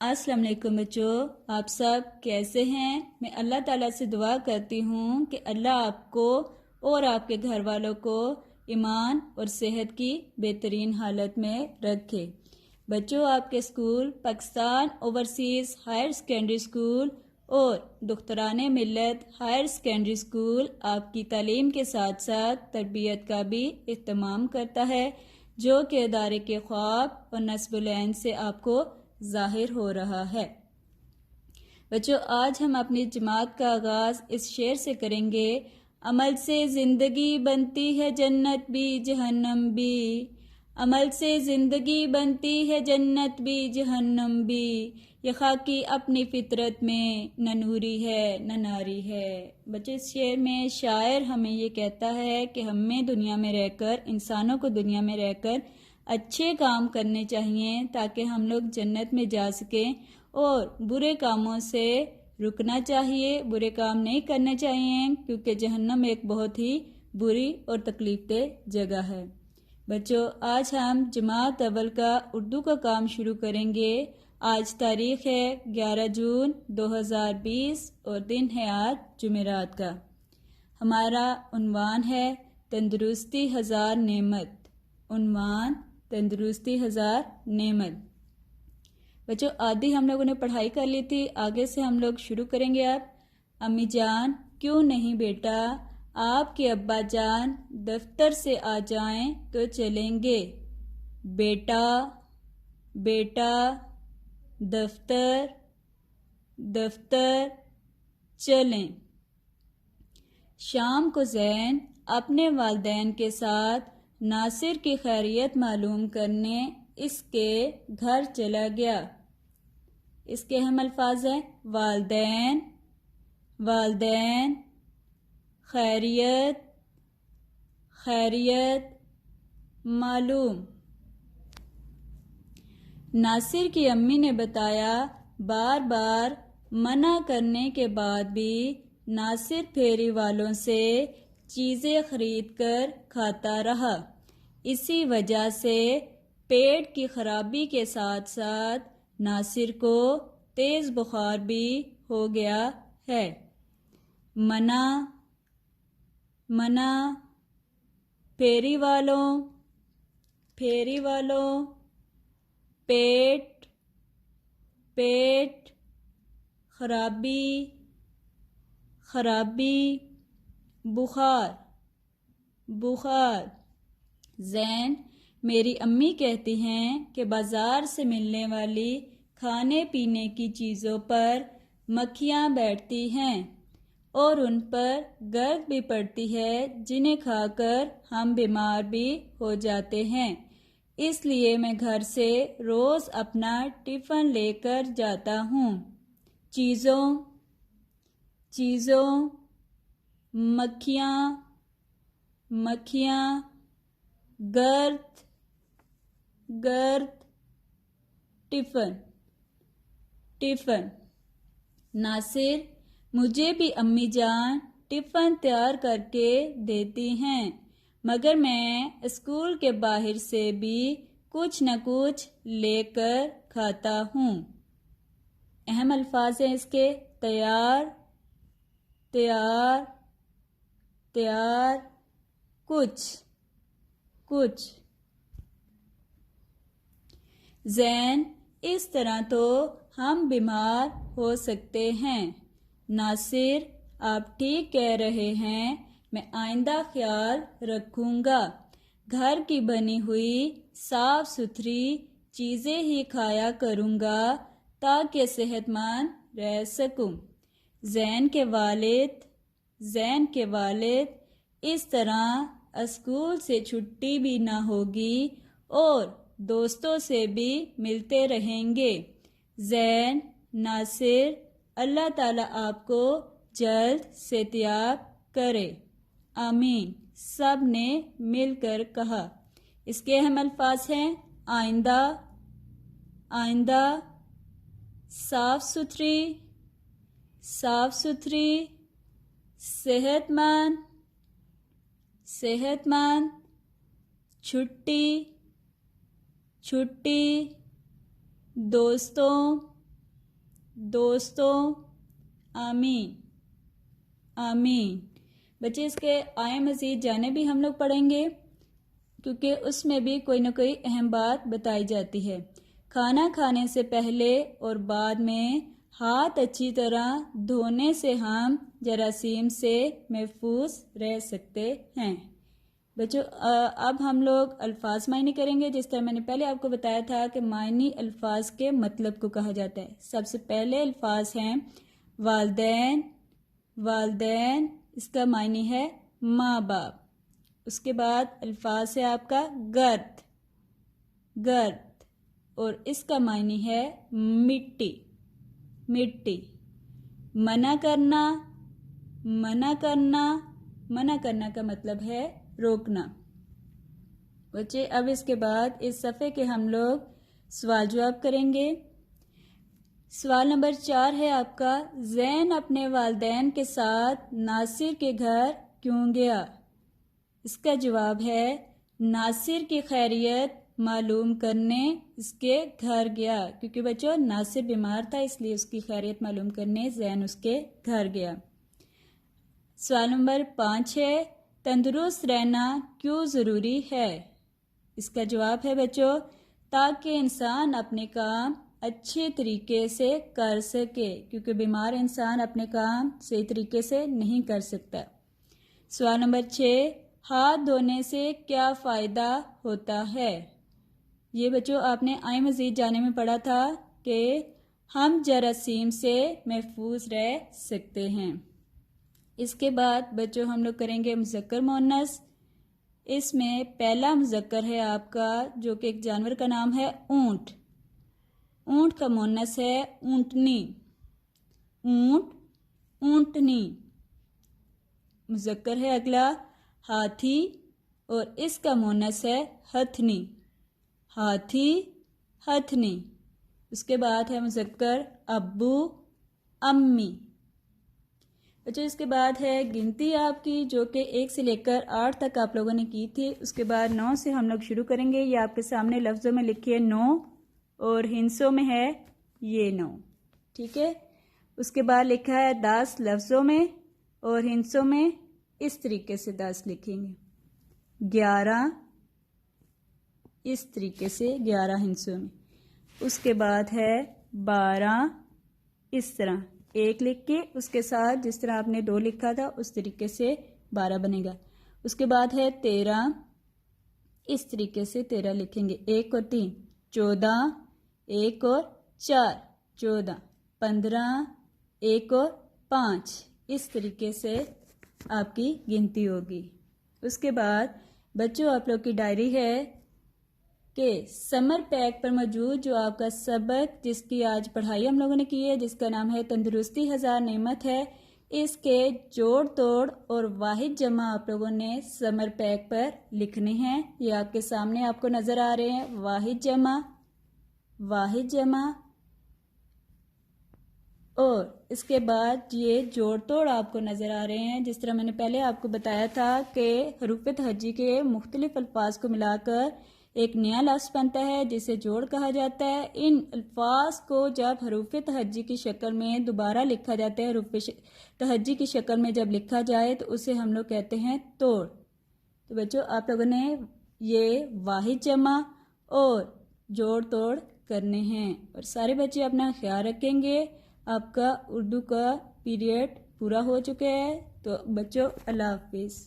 अस्सलाम वालेकुम बच्चों, आप सब कैसे हैं। मैं अल्लाह ताला से दुआ करती हूँ कि अल्लाह आपको और आपके घर वालों को ईमान और सेहत की बेहतरीन हालत में रखे। बच्चों, आपके school Pakistan overseas higher secondary school और दुख्तरान मिल्लत हायर सेकेंडरी स्कूल आपकी तालीम के साथ साथ तरबियत का भी इत्तमाम करता है, जो कि इदारे के ख्वाब और नस्ब-उल-ऐन से आपको जाहिर हो रहा है। बच्चों, आज हम अपनी जमात का आगाज इस शेर से करेंगे। अमल से जिंदगी बनती है जन्नत भी जहन्नम भी, अमल से जिंदगी बनती है जन्नत भी जहन्नम भी, ये खाकी अपनी फितरत में न नूरी है न नारी है। बच्चों, इस शेर में शायर हमें ये कहता है कि हमें दुनिया में रहकर, इंसानों को दुनिया में रहकर अच्छे काम करने चाहिए ताकि हम लोग जन्नत में जा सकें, और बुरे कामों से रुकना चाहिए, बुरे काम नहीं करने चाहिए, क्योंकि जहन्नम एक बहुत ही बुरी और तकलीफदेह जगह है। बच्चों, आज हम जमात अव्वल का उर्दू का काम शुरू करेंगे। आज तारीख है 11 जून 2020 और दिन है आज जुमेरात का। हमारा उन्वान है तंदुरुस्ती हजार नेमत। उन्वान तंदुरुस्ती हजार नेमत। बच्चों, आदि हम लोगों ने पढ़ाई कर ली थी, आगे से हम लोग शुरू करेंगे। अब अम्मी जान क्यों नहीं बेटा, आपके अब्बा जान दफ्तर से आ जाएं तो चलेंगे। बेटा बेटा दफ्तर दफ्तर चलें। शाम को जैन अपने वालिदैन के साथ नासिर की खैरियत मालूम करने इसके घर चला गया। इसके अहम अल्फाज हैं वालिदैन, वालिदैन, खैरियत, खैरियत, मालूम। नासिर की अम्मी ने बताया, बार बार मना करने के बाद भी नासिर फेरी वालों से चीज़ें खरीद कर खाता रहा। इसी वजह से पेट की खराबी के साथ साथ नासिर को तेज़ बुखार भी हो गया है। मना मना, फेरी वालों, फेरी वालों, पेट पेट, खराबी खराबी, बुखार बुखार। जैन, मेरी अम्मी कहती हैं कि बाजार से मिलने वाली खाने पीने की चीज़ों पर मक्खियाँ बैठती हैं और उन पर गर्द भी पड़ती है, जिन्हें खाकर हम बीमार भी हो जाते हैं। इसलिए मैं घर से रोज़ अपना टिफ़िन लेकर जाता हूँ। चीज़ों चीज़ों, मक्खियाँ मक्खियाँ, गर्द गर्द, टिफ़िन टिफ़िन। नासिर, मुझे भी अम्मी जान टिफ़िन तैयार करके देती हैं, मगर मैं स्कूल के बाहर से भी कुछ न कुछ लेकर खाता हूँ। अहम अल्फाज हैं इसके तैयार, तैयार, तैयार, कुछ कुछ। जैन, इस तरह तो हम बीमार हो सकते हैं। नासिर, आप ठीक कह रहे हैं, मैं आइंदा ख्याल रखूँगा। घर की बनी हुई साफ सुथरी चीज़ें ही खाया करूँगा ताकि सेहतमंद रह सकूँ। जैन के वालिद, इस तरह स्कूल से छुट्टी भी ना होगी और दोस्तों से भी मिलते रहेंगे। जैन, नासिर, अल्लाह ताला आपको जल्द सेहतियाब करे, आमीन। सब ने मिलकर कहा। इसके अहम अल्फाज हैं आइंदा, आइंदा, साफ सुथरी, साफ सुथरी, सेहतमंद, सेहतमंद, छुट्टी, छुट्टी, दोस्तों, दोस्तों, आमीन, आमीन। बच्चे इसके आए मज़ीद जाने भी हम लोग पढ़ेंगे, क्योंकि उसमें भी कोई ना कोई अहम बात बताई जाती है। खाना खाने से पहले और बाद में हाथ अच्छी तरह धोने से हम जरासीम से महफूज रह सकते हैं। बच्चों, अब हम लोग अल्फाज मायने करेंगे। जिस तरह मैंने पहले आपको बताया था कि मायनी अल्फाज के मतलब को कहा जाता है। सबसे पहले अल्फाज हैं वालदैन, वालदैन इसका मायने है माँ बाप। उसके बाद अल्फाज है आपका गर्द, गर्द, और इसका मायने है मिट्टी, मिट्टी। मना करना, मना करना, मना करना का मतलब है रोकना। बच्चे, अब इसके बाद इस सफ़े के हम लोग सवाल जवाब करेंगे। सवाल नंबर 4 है आपका, जैन अपने वालिदैन के साथ नासिर के घर क्यों गया? इसका जवाब है नासिर की खैरियत मालूम करने इसके घर गया, क्योंकि बच्चों नासिर बीमार था, इसलिए उसकी खैरियत मालूम करने जैन उसके घर गया। सवाल नंबर 5 है, तंदुरुस्त रहना क्यों ज़रूरी है? इसका जवाब है बच्चों, ताकि इंसान अपने काम अच्छे तरीके से कर सके, क्योंकि बीमार इंसान अपने काम सही तरीके से नहीं कर सकता। सवाल नंबर 6, हाथ धोने से क्या फ़ायदा होता है? ये बच्चों आपने आए मज़ीद जाने में पढ़ा था कि हम जरासीम से महफूज रह सकते हैं। इसके बाद बच्चों हम लोग करेंगे मुज़क्कर मुअन्नस। इसमें पहला मुज़क्कर है आपका, जो कि एक जानवर का नाम है ऊँट। ऊँट का मुअन्नस है ऊँटनी, ऊँट, ऊँटनी। मुज़क्कर है अगला हाथी, और इसका मुअन्नस है हथनी, हाथी, हथनी। उसके बाद है मुज़क्कर अब्बू, अम्मी। बच्चों, इसके बाद है गिनती आपकी, जो कि 1 से लेकर 8 तक आप लोगों ने की थी। उसके बाद 9 से हम लोग शुरू करेंगे। ये आपके सामने लफ्ज़ों में लिखी है 9, और हिंसों में है ये 9, ठीक है। उसके बाद लिखा है 10 लफ्ज़ों में, और हिंसों में इस तरीके से 10 लिखेंगे। 11 इस तरीके से 11 हिंसों में। उसके बाद है 12 इस तरह 1 लिख के उसके साथ जिस तरह आपने 2 लिखा था उस तरीके से 12 बनेगा। उसके बाद है 13, इस तरीके से 13 लिखेंगे, 1 और 3 14, 1 और 4 14, 15, 1 और 5, इस तरीके से आपकी गिनती होगी। उसके बाद बच्चों आप लोग की डायरी है कि समर पैक पर मौजूद जो आपका सबक जिसकी आज पढ़ाई हम लोगों ने की है, जिसका नाम है तंदुरुस्ती हज़ार नेमत है, इसके जोड़ तोड़ और वाहिद जमा आप लोगों ने समर पैक पर लिखने हैं। ये आपके सामने आपको नज़र आ रहे हैं, वाहिद जमा, वाहिद जमा। और इसके बाद ये जोड़ तोड़ आपको नज़र आ रहे हैं। जिस तरह मैंने पहले आपको बताया था कि हरूफ तहज्जी के मुख्तलिफ अल्फाज को मिलाकर एक नया लफ्ज़ बनता है जिसे जोड़ कहा जाता है। इन अल्फाज को जब हरूफ तहज्जी की शक्ल में दोबारा लिखा जाता है, हरूफ तहज्जी की शक्ल में जब लिखा जाए तो उसे हम लोग कहते हैं तोड़। तो बच्चों आप लोगों ने ये वाहिद जमा और जोड़ तोड़ करने हैं, और सारे बच्चे अपना ख्याल रखेंगे। आपका उर्दू का पीरियड पूरा हो चुका है। तो बच्चों अल्लाह हाफिज़।